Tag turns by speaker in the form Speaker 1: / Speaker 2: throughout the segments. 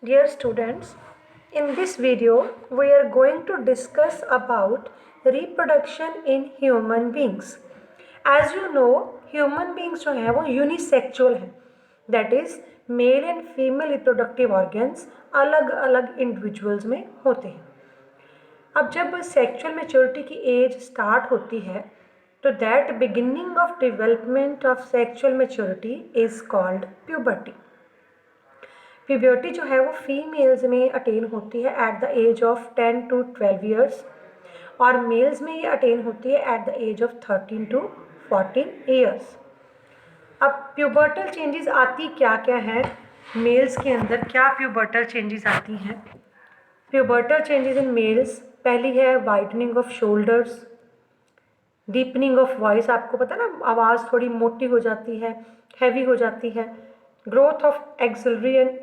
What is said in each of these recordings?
Speaker 1: Dear students, in this video we are going to discuss about reproduction in human beings. As you know, human beings जो हैं वो unisexual हैं, that is male and female reproductive organs अलग अलग individuals में होते हैं. अब जब सेक्सुअल मैच्योरिटी की एज स्टार्ट होती है तो that beginning of development of sexual maturity is called puberty. Puberty जो है वो फीमेल्स में अटेन होती है at the age of 10 to 12 years और मेल्स में ये अटेन होती है at the age of 13 to 14 years. अब प्यूबर्टल चेंजेस आती क्या क्या हैं मेल्स के अंदर, क्या प्यूबर्टल चेंजेस आती हैं? प्यूबर्टल चेंजेस इन मेल्स, पहली है widening off shoulders, deepening of voice. आपको पता है ना, आवाज़ थोड़ी मोटी हो जाती है, हैवी हो जाती है. Growth of axillary and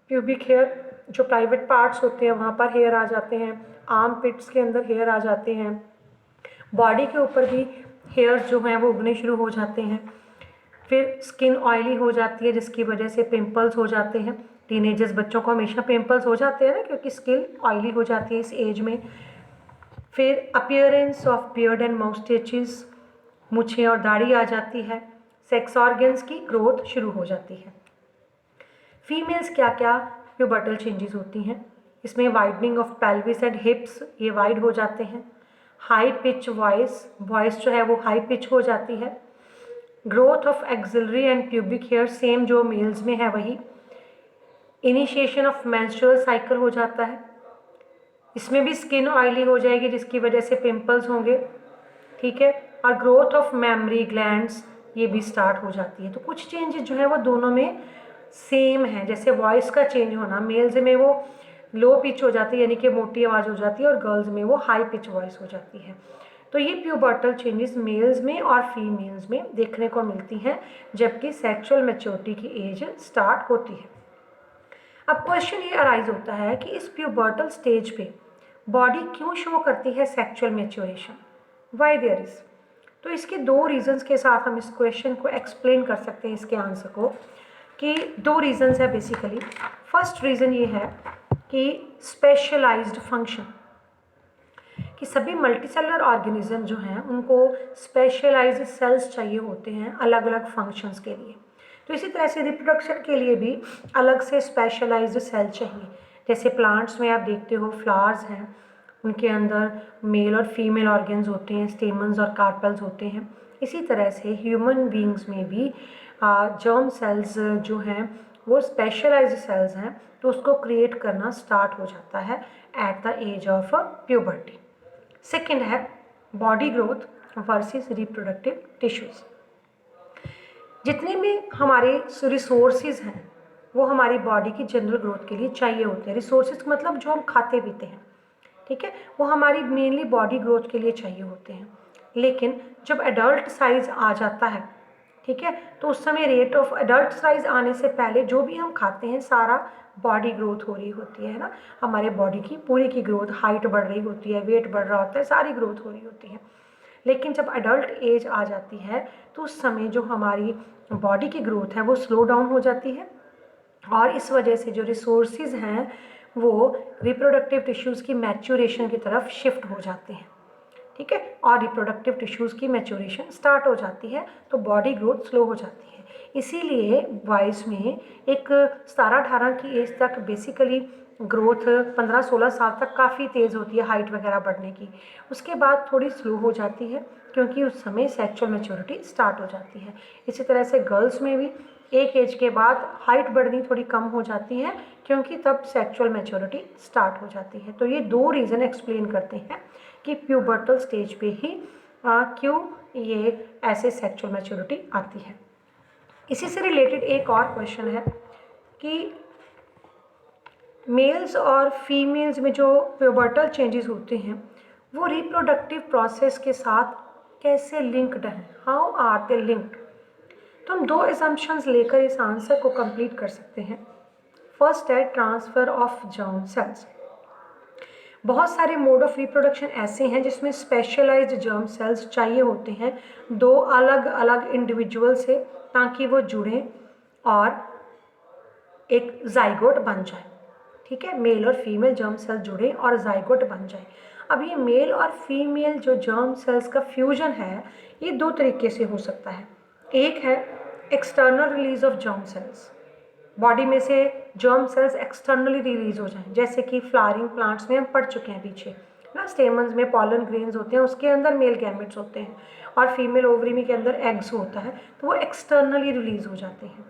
Speaker 1: pubic hair, जो प्राइवेट पार्ट्स होते हैं वहाँ पर हेयर आ जाते हैं. आर्म पिट्स के अंदर हेयर आ जाते हैं. बॉडी के ऊपर भी हेयर जो हैं वो उगने शुरू हो जाते हैं. फिर स्किन ऑयली हो जाती है जिसकी वजह से पिंपल्स हो जाते हैं. टीनेजर्स बच्चों को हमेशा पिंपल्स हो जाते हैं ना, क्योंकि स्किन ऑयली हो जाती है इस एज में. फिर अपीयरेंस ऑफ बियर्ड एंड माउस्टेचेस, मूछें और दाढ़ी आ जाती है. सेक्स ऑर्गन्स की ग्रोथ शुरू हो जाती है. फीमेल्स क्या क्या प्यूबर्टल चेंजेस होती हैं? इसमें वाइडनिंग ऑफ पेल्विस एंड हिप्स, ये वाइड हो जाते हैं. हाई पिच वॉइस, वॉइस जो है वो हाई पिच हो जाती है. Growth of axillary and pubic hair, same जो मेल्स में है वही. इनिशिएशन ऑफ मेंस्ट्रुअल साइकिल हो जाता है. इसमें भी स्किन ऑयली हो जाएगी जिसकी वजह से पिंपल्स होंगे. ठीक है. और ग्रोथ ऑफ मेमरी ग्लैंड्स, ये भी स्टार्ट हो जाती है. तो कुछ चेंजेस जो है वो दोनों में सेम है. जैसे वॉइस का चेंज होना, मेल्स में वो लो पिच हो जाती है यानी कि मोटी आवाज़ हो जाती है और गर्ल्स में वो हाई पिच वॉइस हो जाती है. तो ये प्यूबर्टल चेंजेस मेल्स में और फीमेल्स में देखने को मिलती हैं जबकि सेक्सुअल मैच्योरिटी की एज स्टार्ट होती है. अब क्वेश्चन ये अराइज होता है कि इस प्यूबर्टल स्टेज पे बॉडी क्यों शो करती है sexual maturation, why there is. तो इसके दो रीजंस के साथ हम इस क्वेश्चन को एक्सप्लेन कर सकते हैं, इसके आंसर को, कि दो रीजंस है बेसिकली. फर्स्ट रीज़न ये है कि स्पेशलाइज्ड फंक्शन, कि सभी मल्टीसेलुलर ऑर्गेनिज्म जो हैं उनको स्पेशलाइज्ड सेल्स चाहिए होते हैं अलग अलग फंक्शंस के लिए. तो इसी तरह से रिप्रोडक्शन के लिए भी अलग से स्पेशलाइज्ड सेल चाहिए. जैसे प्लांट्स में आप देखते हो फ्लावर्स हैं, उनके अंदर मेल और फीमेल ऑर्गन्स होते हैं, स्टेमन्स और कार्पेल्स होते हैं. इसी तरह से ह्यूमन बींग्स में भी जर्म सेल्स जो हैं वो स्पेशलाइज्ड सेल्स हैं, तो उसको क्रिएट करना स्टार्ट हो जाता है at the age of puberty. Second है body growth versus reproductive tissues. जितने भी हमारे रिसोर्सेज हैं वो हमारी बॉडी की जनरल ग्रोथ के लिए चाहिए होते हैं. रिसोर्सेज मतलब जो हम खाते पीते हैं, ठीक है, वो हमारी मेनली बॉडी ग्रोथ के लिए चाहिए होते हैं. लेकिन जब एडल्ट साइज आ जाता है, ठीक है, तो उस समय रेट ऑफ एडल्ट साइज आने से पहले जो भी हम खाते हैं सारा बॉडी ग्रोथ हो रही होती है ना. हमारे बॉडी की पूरी की ग्रोथ, हाइट बढ़ रही होती है, वेट बढ़ रहा होता है, सारी ग्रोथ हो रही होती है. लेकिन जब एडल्ट एज आ जाती है तो उस समय जो हमारी बॉडी की ग्रोथ है वो स्लो डाउन हो जाती है और इस वजह से जो रिसोर्सेज हैं वो रिप्रोडक्टिव टिश्यूज़ की मैच्योरेशन की तरफ शिफ्ट हो जाते हैं. ठीक है, और रिप्रोडक्टिव टिश्यूज़ की मैच्योरेशन स्टार्ट हो जाती है तो बॉडी ग्रोथ स्लो हो जाती है. इसीलिए बॉयज़ में एक 17-18 की एज तक बेसिकली ग्रोथ 15-16 साल तक काफ़ी तेज़ होती है हाइट वगैरह बढ़ने की. उसके बाद थोड़ी स्लो हो जाती है क्योंकि उस समय सेक्सुअल मैच्योरिटी स्टार्ट हो जाती है. इसी तरह से गर्ल्स में भी एक एज के बाद हाइट बढ़नी थोड़ी कम हो जाती है क्योंकि तब सेक्सुअल मैच्योरिटी स्टार्ट हो जाती है. तो ये दो रीज़न एक्सप्लेन करते हैं कि प्यूबर्टल स्टेज पे ही क्यों ये ऐसे सेक्सुअल मैच्योरिटी आती है. इसी से रिलेटेड एक और क्वेश्चन है कि मेल्स और फीमेल्स में जो प्यूबर्टल चेंजेस होते हैं वो रिप्रोडक्टिव प्रोसेस के साथ कैसे लिंक्ड हैं, हाउ आर दे लिंक्ड. तो हम दो एजम्पशंस लेकर इस आंसर को कंप्लीट कर सकते हैं. फर्स्ट है ट्रांसफ़र ऑफ जर्म सेल्स. बहुत सारे मोड ऑफ रिप्रोडक्शन ऐसे हैं जिसमें स्पेशलाइज्ड जर्म सेल्स चाहिए होते हैं दो अलग अलग इंडिविजुअल से ताकि वो जुड़ें और एक जाइगोट बन जाए. ठीक है, मेल और फीमेल जर्म सेल्स जुड़े और जाइगोट बन जाए। अब ये मेल और फीमेल जो जर्म सेल्स का फ्यूजन है ये दो तरीके से हो सकता है। एक है external release of germ cells, body में से जर्म सेल्स एक्सटर्नली रिलीज हो जाएं, जैसे कि फ्लावरिंग प्लांट्स में हम पढ़ चुके हैं पीछे ना, स्टेमन्स में पॉलन ग्रेन्स होते हैं, उसके अंदर मेल गैमेट्स होते हैं और फीमेल ओवरी में के अंदर एग्स होता है, तो वो एक्सटर्नली रिलीज हो जाते हैं।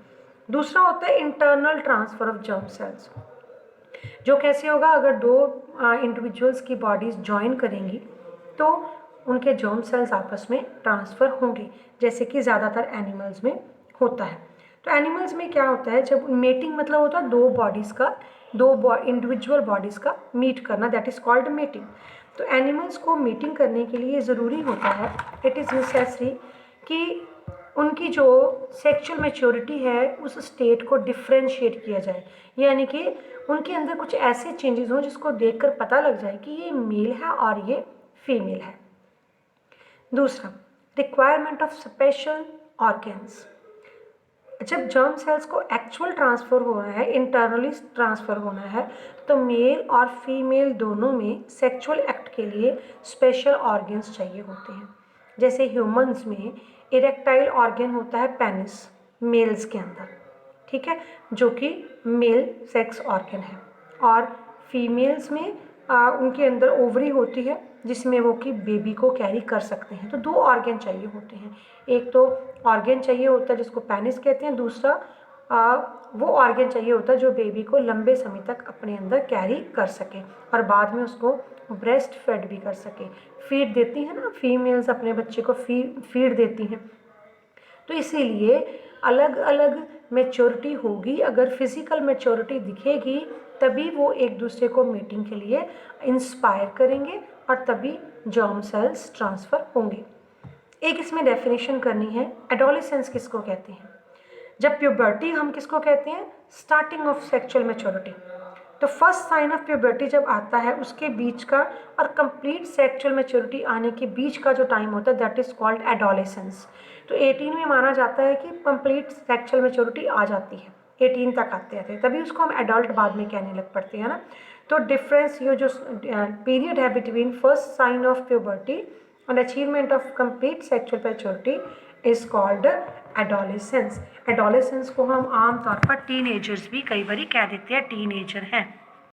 Speaker 1: दूसरा होता है internal transfer of germ cells, जो कैसे होगा, अगर दो इंडिविजुअल्स की बॉडीज ज्वाइन करेंगी तो उनके जर्म सेल्स आपस में ट्रांसफ़र होंगे, जैसे कि ज़्यादातर एनिमल्स में होता है। तो एनिमल्स में क्या होता है, जब मेटिंग मतलब होता है दो बॉडीज़ का, दो इंडिविजुअल बॉडीज़ का मीट करना, दैट इज़ कॉल्ड मेटिंग। तो एनिमल्स को मीटिंग करने के लिए ज़रूरी होता है, इट इज़ नेसेसरी कि उनकी जो सेक्सुअल मैच्योरिटी है उस स्टेट को डिफ्रेंशिएट किया जाए, यानी कि उनके अंदर कुछ ऐसे चेंजेस हों जिसको देखकर पता लग जाए कि ये मेल है और ये फीमेल है। दूसरा, रिक्वायरमेंट ऑफ स्पेशल ऑर्गन्स। जब जर्म सेल्स को एक्चुअल ट्रांसफ़र हो रहा है, इंटरनली ट्रांसफ़र होना है, तो मेल और फीमेल दोनों में सेक्सुअल एक्ट के लिए स्पेशल ऑर्गन्स चाहिए होते हैं। जैसे ह्यूमंस में इरेक्टाइल ऑर्गन होता है पेनिस मेल्स के अंदर, ठीक है, जो कि मेल सेक्स ऑर्गन है, और फीमेल्स में उनके अंदर ओवरी होती है जिसमें वो कि बेबी को कैरी कर सकते हैं। तो दो ऑर्गन चाहिए होते हैं, एक तो ऑर्गन चाहिए होता है जिसको पेनिस कहते हैं, दूसरा वो ऑर्गन चाहिए होता है जो बेबी को लंबे समय तक अपने अंदर कैरी कर सके और बाद में उसको ब्रेस्ट फेड भी कर सके। फीड देती हैं ना फीमेल्स, अपने बच्चे को फीड देती हैं, तो इसीलिए अलग अलग मैच्योरिटी होगी। अगर फिज़िकल मैच्योरिटी दिखेगी तभी वो एक दूसरे को मीटिंग के लिए इंस्पायर करेंगे और तभी जर्म सेल्स ट्रांसफ़र होंगे। एक इसमें डेफिनेशन करनी है, एडोलेसेंस किसको कहते हैं। जब प्यूबर्टी हम किसको कहते हैं, स्टार्टिंग ऑफ सेक्सुअल मैच्योरिटी। तो फर्स्ट साइन ऑफ प्यूबर्टी जब आता है उसके बीच का और कंप्लीट सेक्सुअल मैच्योरिटी आने के बीच का जो टाइम होता है दैट इज़ कॉल्ड एडोलेसेंस। तो 18 में माना जाता है कि कंप्लीट सेक्सुअल मैच्योरिटी आ जाती है, 18 तक आते हैं, तभी उसको हम एडल्ट बाद में कहने लग पड़ते हैं ना। तो डिफरेंस ये जो पीरियड है between first sign of puberty and achievement of complete sexual maturity is called adolescence. Adolescence को हम आमतौर पर टीनेजर्स भी कई बार कह देते हैं, टीनेजर हैं।